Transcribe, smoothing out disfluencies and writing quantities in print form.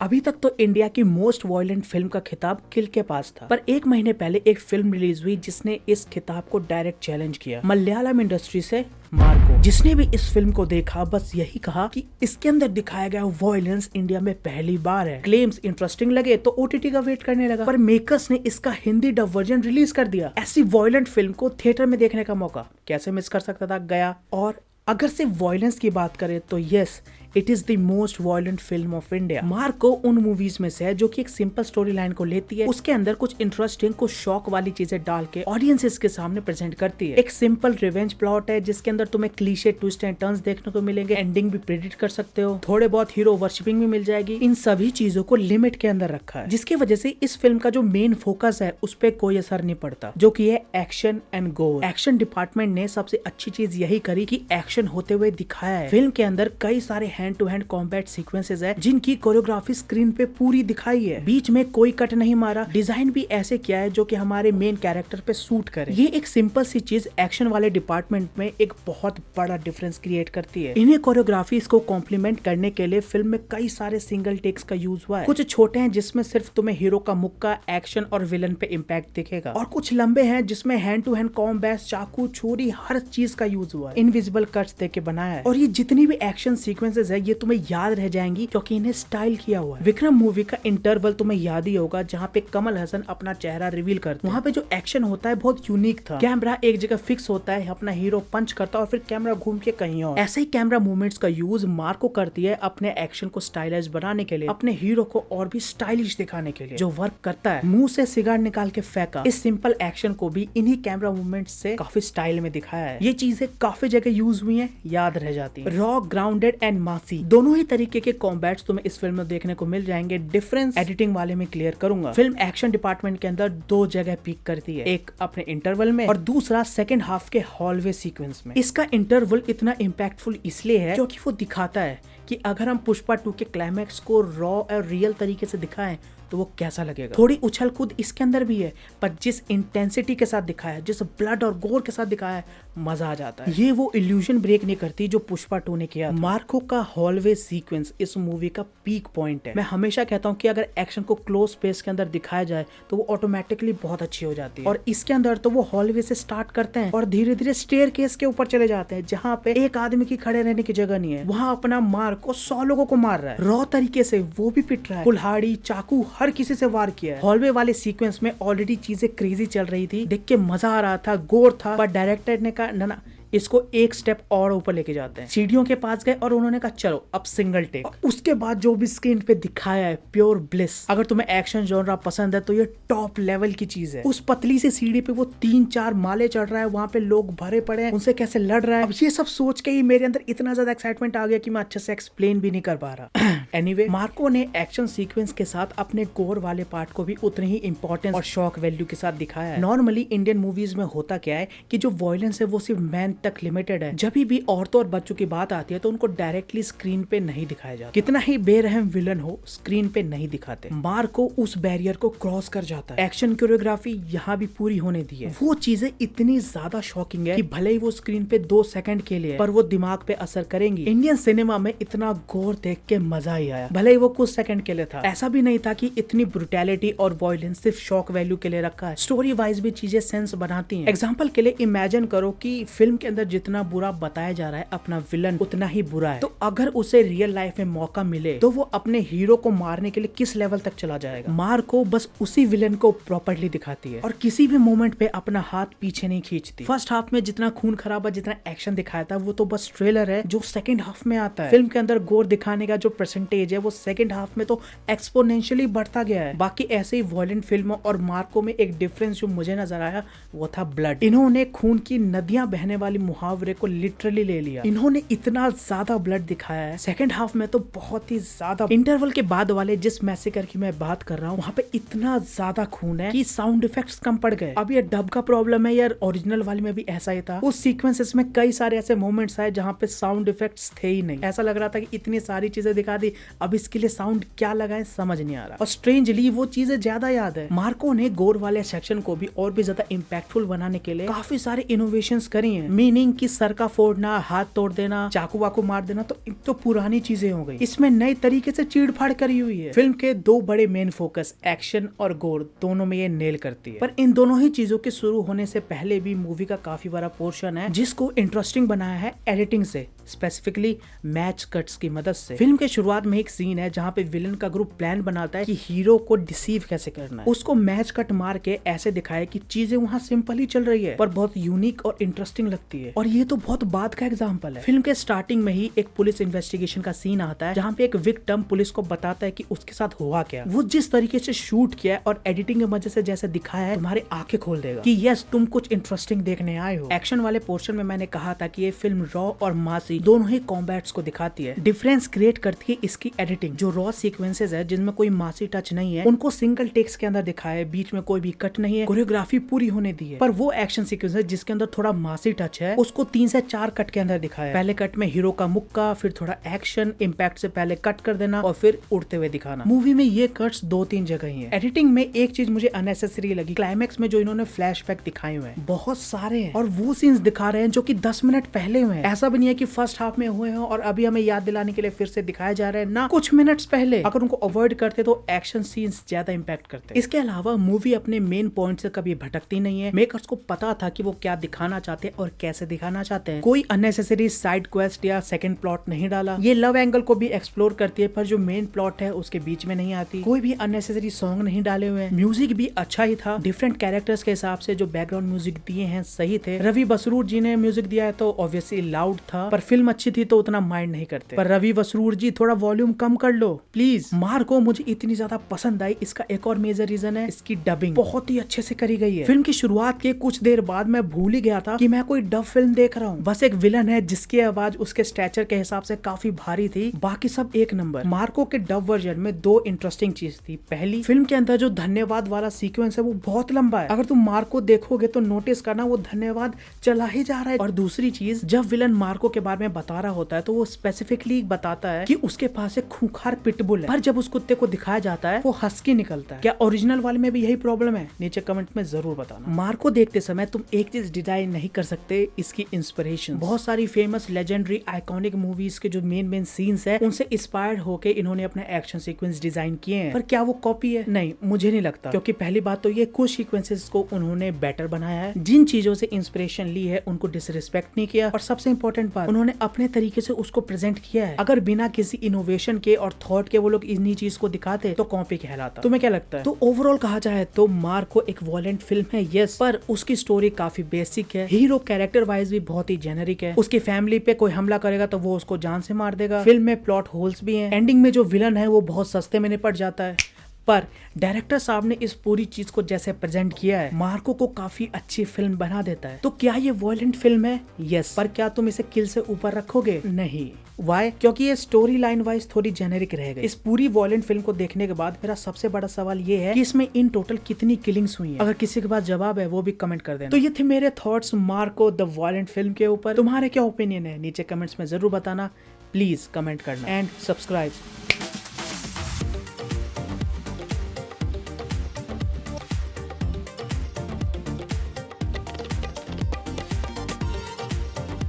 अभी तक तो इंडिया की मोस्ट वायलेंट फिल्म का खिताब किल के पास था, पर एक महीने पहले एक फिल्म रिलीज हुई जिसने इस खिताब को डायरेक्ट चैलेंज किया। मलयालम इंडस्ट्री से मार्को। जिसने भी इस फिल्म को देखा बस यही कहा कि इसके अंदर दिखाया गया वायलेंस इंडिया में पहली बार है। क्लेम्स इंटरेस्टिंग लगे तो ओटीटी का वेट करने लगा, पर मेकर्स ने इसका हिंदी डब वर्जन रिलीज कर दिया। ऐसी वायलेंट फिल्म को थिएटर में देखने का मौका कैसे मिस कर सकता था, गया। और अगर सिर्फ वायलेंस की बात करें तो yes, it is the most violent film of India. Marco उन मूवीज में से है जो कि एक सिंपल स्टोरी लाइन को लेती है, उसके अंदर कुछ इंटरेस्टिंग, कुछ शॉक वाली चीजें डाल के ऑडियंसेस के सामने प्रेजेंट करती है। एक सिंपल रिवेंज प्लॉट है जिसके अंदर तुम्हें क्लीशे ट्विस्ट एंड टर्न्स देखने को मिलेंगे, एंडिंग भी प्रेडिक्ट कर सकते हो, थोड़े बहुत हीरो वर्शिपिंग भी मिल जाएगी। इन सभी चीजों को लिमिट के अंदर रखा है, जिसकी वजह से इस फिल्म का जो मेन फोकस है उस पर कोई असर नहीं पड़ता, जो कि है एक्शन एंड गोर। एक्शन डिपार्टमेंट ने सबसे अच्छी चीज यही करी कि एक्शन होते हुए दिखाया है। फिल्म के अंदर कई सारे hand to hand combat sequences है जिनकी कोरियोग्राफी स्क्रीन पे पूरी दिखाई है, बीच में कोई कट नहीं मारा। डिजाइन भी ऐसे किया है जो कि हमारे मेन कैरेक्टर पे सूट करे। ये एक सिंपल सी चीज एक्शन वाले डिपार्टमेंट में एक बहुत बड़ा डिफरेंस क्रिएट करती है। इन्हें कोरियोग्राफी को कॉम्प्लीमेंट करने के लिए फिल्म में कई सारे सिंगल टेक्स का यूज हुआ है। कुछ छोटे हैं जिसमें सिर्फ तुम्हें हीरो का मुक्का, एक्शन और विलन पे इम्पैक्ट दिखेगा, और कुछ लंबे हैं जिसमें हैंड टू हैंड कॉम्बैट, चाकू, छुरी, हर चीज का यूज हुआ है। इनविजिबल कट्स देके बनाया है, और ये जितनी भी एक्शन सीक्वेंसेस है ये तुम्हें याद रह जाएंगी क्योंकि इन्हें स्टाइल किया हुआ है। विक्रम मूवी का इंटरवल तुम्हें याद ही होगा जहाँ पे कमल हसन अपना चेहरा रिवील करते हैं। वहाँ पे जो एक्शन होता है बहुत यूनिक था। कैमरा एक जगह फिक्स होता है, अपना हीरो पंच करता है और फिर कैमरा घूम के कहीं और। ऐसे ही कैमरा मूवमेंट्स का यूज मार्को करती है अपने एक्शन को स्टाइलाइज बनाने के लिए, अपने हीरो को और भी स्टाइलिश दिखाने के लिए। जो वर्क करता है, मुंह से सिगार निकाल के फेंका, इस सिंपल एक्शन को भी इन्हीं कैमरा मूवमेंट से काफी स्टाइल में दिखाया है। ये चीजें काफी जगह यूज हुई है, याद रह जाती है। रॉ, ग्राउंडेड एंड मासी दोनों ही तरीके के कॉम्बैट्स तुम्हें इस फिल्म में देखने को मिल जाएंगे। डिफरेंस एडिटिंग वाले में क्लियर करूंगा। फिल्म एक्शन डिपार्टमेंट के अंदर दो जगह पीक करती है, एक अपने इंटरवल में और दूसरा सेकंड हाफ के हॉलवे सीक्वेंस में। इसका इंटरवल इतना इम्पैक्टफुल इसलिए है क्योंकि वो दिखाता है कि अगर हम पुष्पा 2 के क्लाइमैक्स को रॉ और रियल तरीके से दिखाएं तो वो कैसा लगेगा। थोड़ी उछल कूद इसके अंदर भी है, पर जिस इंटेंसिटी के साथ दिखाया है, जिस ब्लड और गोर के साथ दिखाया है, मजा आ जाता है। ये वो इल्यूजन ब्रेक नहीं करती जो पुष्पा 2 ने किया। मार्को का हॉलवे सीक्वेंस इस मूवी का पीक पॉइंट है। मैं हमेशा कहता हूँ कि अगर एक्शन को क्लोज स्पेस के अंदर दिखाया जाए तो वो ऑटोमेटिकली बहुत अच्छी हो जाती है, और इसके अंदर तो वो हॉलवे से स्टार्ट करते हैं और धीरे धीरे स्टेयरकेस के ऊपर चले जाते हैं, जहाँ पे एक आदमी की खड़े रहने की जगह नहीं है। वहाँ अपना मार्को 100 लोगों को मार रहा है, रॉ तरीके से वो भी पिट रहा है, कुल्हाड़ी, चाकू, हर किसी से वार किया है। हॉलवे वाले सीक्वेंस में ऑलरेडी चीजें क्रेजी चल रही थी, देख के मजा आ रहा था, गोर था, पर डायरेक्टर ने कहा ना, इसको एक स्टेप और ऊपर लेके जाते हैं। सीढ़ियों के पास गए और उन्होंने कहा चलो अब सिंगल टेक। उसके बाद जो भी स्क्रीन पे दिखाया है, प्योर ब्लिस। अगर तुम्हें एक्शन जॉनरा पसंद है तो ये टॉप लेवल की चीज है। उस पतली सी सीढ़ी पे वो 3-4 माले चढ़ रहा है, वहां पे लोग भरे पड़े हैं, उनसे कैसे लड़ रहा है। अब ये सब सोच के ही मेरे अंदर इतना ज्यादा एक्साइटमेंट आ गया कि मैं अच्छे से एक्सप्लेन भी नहीं कर पा रहा। एनीवे, मार्को ने एक्शन सीक्वेंस के साथ अपने गोर वाले पार्ट को भी उतनी ही इंपॉर्टेंस और शॉक वैल्यू के साथ दिखाया है। नॉर्मली इंडियन मूवीज में होता क्या है कि जो वायलेंस है वो सिर्फ मैन तक लिमिटेड है। जब भी औरतों और बच्चों की बात आती है तो उनको डायरेक्टली स्क्रीन पे नहीं दिखाया जाता। कितना ही बेरहम विलन हो, स्क्रीन पे नहीं दिखाते। मार्को उस बैरियर को क्रॉस कर जाता है। एक्शन कोरियोग्राफी यहाँ भी पूरी होने दी है। वो चीजें इतनी ज्यादा शॉकिंग है कि भले ही वो स्क्रीन पे 2 सेकंड के लिए, पर वो दिमाग पे असर करेंगी। इंडियन सिनेमा में इतना गोर देख के मजा ही आया, भले ही वो कुछ सेकंड के लिए था। ऐसा भी नहीं था कि इतनी ब्रुटैलिटी और वायलेंस सिर्फ शॉक वैल्यू के लिए रखा है। स्टोरी वाइज भी चीजें सेंस बनाती हैं। एग्जांपल के लिए इमेजिन करो कि फिल्म के अंदर जितना बुरा बताया जा रहा है अपना विलन उतना ही बुरा है, तो अगर उसे रियल लाइफ में मौका मिले तो वो अपने हीरो को मारने के लिए किस लेवल तक चला जाएगा। मार्को बस उसी विलन को प्रॉपर्ली दिखाती है और किसी भी मोमेंट पे अपना हाथ पीछे नहीं खींचती। फर्स्ट हाफ में जितना खून खराबा, जितना एक्शन दिखाया था वो तो बस ट्रेलर है जो सेकंड हाफ में आता है। फिल्म के अंदर गोर दिखाने का जो परसेंटेज है वो सेकंड हाफ में तो एक्सपोनेंशियली बढ़ता गया है। बाकी ऐसे ही वायलेंट फिल्मों और मार्को में एक डिफरेंस जो मुझे नजर आया वो था ब्लड। इन्होंने खून की नदियां बहने वाली मुहावरे को लिटरली ले लिया। इन्होंने इतना ज्यादा ब्लड दिखाया है सेकंड हाफ में तो बहुत ही ज्यादा। इंटरवल के बाद वाले जिस मैसेकर की मैं बात कर रहा हूँ वहाँ पे इतना ज्यादा खून है कि साउंड इफेक्ट्स कम पड़ गए। अब ये डब का प्रॉब्लम है यार, ओरिजिनल वाले में भी ऐसा ही था। उस सीक्वेंसेस में कई सारे ऐसे मोमेंट्स आए जहाँ पे साउंड इफेक्ट्स थे ही नहीं। ऐसा लग रहा था कि इतनी सारी चीजें दिखा दी अब इसके लिए साउंड क्या लगाएं समझ नहीं आ रहा। और स्ट्रेंजली वो चीजें ज्यादा याद है। मार्को ने गोर वाले सेक्शन को भी और भी ज्यादा इम्पैक्टफुल बनाने के लिए काफी सारे इनोवेशंस करी हैं। मीनिंग कि सर का फोड़ना, हाथ तोड़ देना, चाकू वाकू मार देना तो पुरानी चीजें हो गई। इसमें नए तरीके से चीड़-फाड़ करी हुई है। फिल्म के दो बड़े मेन फोकस एक्शन और गोर दोनों में ये नेल करती है। पर इन दोनों ही चीजों के शुरू होने से पहले भी मूवी का काफी बड़ा पोर्शन है जिसको इंटरेस्टिंग बनाया है एडिटिंग से, स्पेसिफिकली मैच कट्स की मदद से। फिल्म के शुरुआत में एक सीन है जहाँ पे विलन का ग्रुप प्लान बनाता है कि हीरो को डिसीव कैसे करना है। उसको मैच कट मार के ऐसे दिखाया कि चीजें वहाँ सिंपल ही चल रही है पर बहुत यूनिक और इंटरेस्टिंग लगती है। और ये तो बहुत बात का एग्जाम्पल है। फिल्म के स्टार्टिंग में ही एक पुलिस इन्वेस्टिगेशन का सीन आता है जहाँ पे एक विक्टिम पुलिस को बताता है कि उसके साथ हुआ क्या। वो जिस तरीके से शूट किया है और एडिटिंग की वजह से जैसे दिखाया है तुम्हारी आंखें खोल देगा कि यस तुम कुछ इंटरेस्टिंग देखने आए हो। एक्शन वाले पोर्शन में मैंने कहा था कि ये फिल्म रॉ और मासी दोनों ही कॉम्बैट्स को दिखाती है। डिफरेंस क्रिएट करती है इसकी एडिटिंग। जो रॉ सीक्वेंसेस है जिनमें कोई मासी टच नहीं है उनको सिंगल टेक्स के अंदर दिखाया है, बीच में कोई भी कट नहीं है, कोरियोग्राफी पूरी होने दी है। पर वो एक्शन सीक्वेंस जिसके अंदर थोड़ा मासी टच है उसको 3 से 4 कट के अंदर दिखाया है। पहले कट में हीरो का मुक्का, फिर थोड़ा एक्शन, इम्पैक्ट से पहले कट कर देना और फिर उड़ते हुए दिखाना। मूवी में ये कट्स 2-3 जगह ही है। एडिटिंग में एक चीज मुझे अननेसेसरी लगी, क्लाइमैक्स में जो इन्होंने फ्लैशबैक दिखाए हुए हैं बहुत सारे हैं और वो सीन्स दिखा रहे हैं जो कि 10 मिनट पहले हुए हैं। ऐसा भी नहीं है कि फर्स्ट हाफ में हुए हैं और अभी हमें याद दिलाने के लिए फिर से दिखाया जा रहा है ना, कुछ मिनट्स पहले। अगर उनको अवॉइड करते तो एक्शन सीन्स ज्यादा इंपैक्ट करते। इसके अलावा मूवी अपने मेन पॉइंट से कभी भटकती नहीं है। मेकर्स को पता था कि वो क्या दिखाना चाहते हैं और कैसे दिखाना चाहते हैं। कोई अननेसेसरी साइड क्वेस्ट या सेकंड प्लॉट नहीं डाला। ये लव एंगल को भी एक्सप्लोर करती है पर जो मेन प्लॉट है उसके बीच में नहीं आती। कोई भी अननेसेसरी सॉन्ग नहीं डाले हुए। म्यूजिक भी अच्छा ही था। डिफरेंट कैरेक्टर्स के हिसाब से जो बैकग्राउंड म्यूजिक दिए हैं सही थे। रवि बसरूर जी ने म्यूजिक दिया है तो ऑब्वियसली लाउड था, पर फिल्म अच्छी थी तो उतना माइंड नहीं करते। पर रवि बसरूर जी थोड़ा वॉल्यूम कम कर लो प्लीज। मार्को मुझे इतनी ज्यादा पसंद आई, इसका एक और मेजर रीजन है इसकी डबिंग बहुत ही अच्छे से करी गई है। फिल्म की शुरुआत के कुछ देर बाद मैं भूल ही गया था कि मैं कोई डब फिल्म देख रहा हूँ। बस एक विलन है जिसकी आवाज उसके स्टैचर के हिसाब से काफी भारी थी, बाकी सब एक नंबर। मार्को के डब वर्जन में 2 इंटरेस्टिंग चीज थी। पहली, फिल्म के अंदर जो धन्यवाद वाला सीक्वेंस है वो बहुत लंबा है। अगर तुम मार्को देखोगे तो नोटिस करना वो धन्यवाद चला ही जा रहा है। और दूसरी चीज, जब विलन मार्को के बारे में बता रहा होता है तो वो स्पेसिफिकली बताता है कि उसके पास एक खूंखार पिटबुल है, पर जब उस कुत्ते को दिखाया जाता है वो हस्की निकलता है। क्या ओरिजिनल वाले में भी यही प्रॉब्लम है? नीचे कमेंट में जरूर बताना। मार्को देखते समय तुम एक चीज डिनाई नहीं कर सकते, इसकी इंस्पिरेशन। बहुत सारी फेमस लेजेंडरी आइकॉनिक मूवीज के जो मेन सीन्स है उनसे इंस्पायर्ड होकर इन्होंने अपने एक्शन सीक्वेंस डिजाइन किए हैं। पर क्या वो कॉपी है? नहीं, मुझे नहीं लगता, क्योंकि पहली बात तो ये कुछ सीक्वेंसेस को उन्होंने बेटर बनाया है। जिन चीजों से इंस्पिरेशन ली है उनको डिसरिस्पेक्ट नहीं किया और सबसे इंपॉर्टेंट बात, उन्होंने अपने तरीके से उसको प्रेजेंट किया है। अगर बिना किसी इनोवेशन के और थॉट के वो लोग इन्हीं चीज को दिखाते तो कॉपी कहलाता। तुम्हें क्या लगता है? तो ओवरऑल कहा जाए तो मार्को एक वॉयलेंट फिल्म है यस, पर उसकी स्टोरी काफी बेसिक है। हीरो कैरेक्टर वाइज भी बहुत ही जेनरिक है। उसकी फैमिली पे कोई हमला करेगा तो वो उसको जान से मार देगा। फिल्म में प्लॉट होल्स भी हैं। एंडिंग में जो विलन है वो बहुत सस्ते में निपट जाता है। पर डायरेक्टर साहब ने इस पूरी चीज को जैसे प्रेजेंट किया है मार्को को काफी अच्छी फिल्म बना देता है। तो क्या ये वॉयलेंट फिल्म है? यस, पर क्या तुम इसे किल से ऊपर रखोगे? नहीं। वाई? क्योंकि ये स्टोरी लाइन वाइज थोड़ी जेनेरिक रह गई। इस पूरी वॉयलेंट फिल्म को देखने के बाद मेरा सबसे बड़ा सवाल ये है कि इसमें इन टोटल कितनी किलिंग्स हुई हैं? अगर किसी के पास जवाब है वो भी कमेंट कर देना। तो ये थे मेरे thoughts Marco the violent film के ऊपर। तुम्हारे क्या ओपिनियन है नीचे कमेंट्स में जरूर बताना। प्लीज कमेंट करना एंड सब्सक्राइब।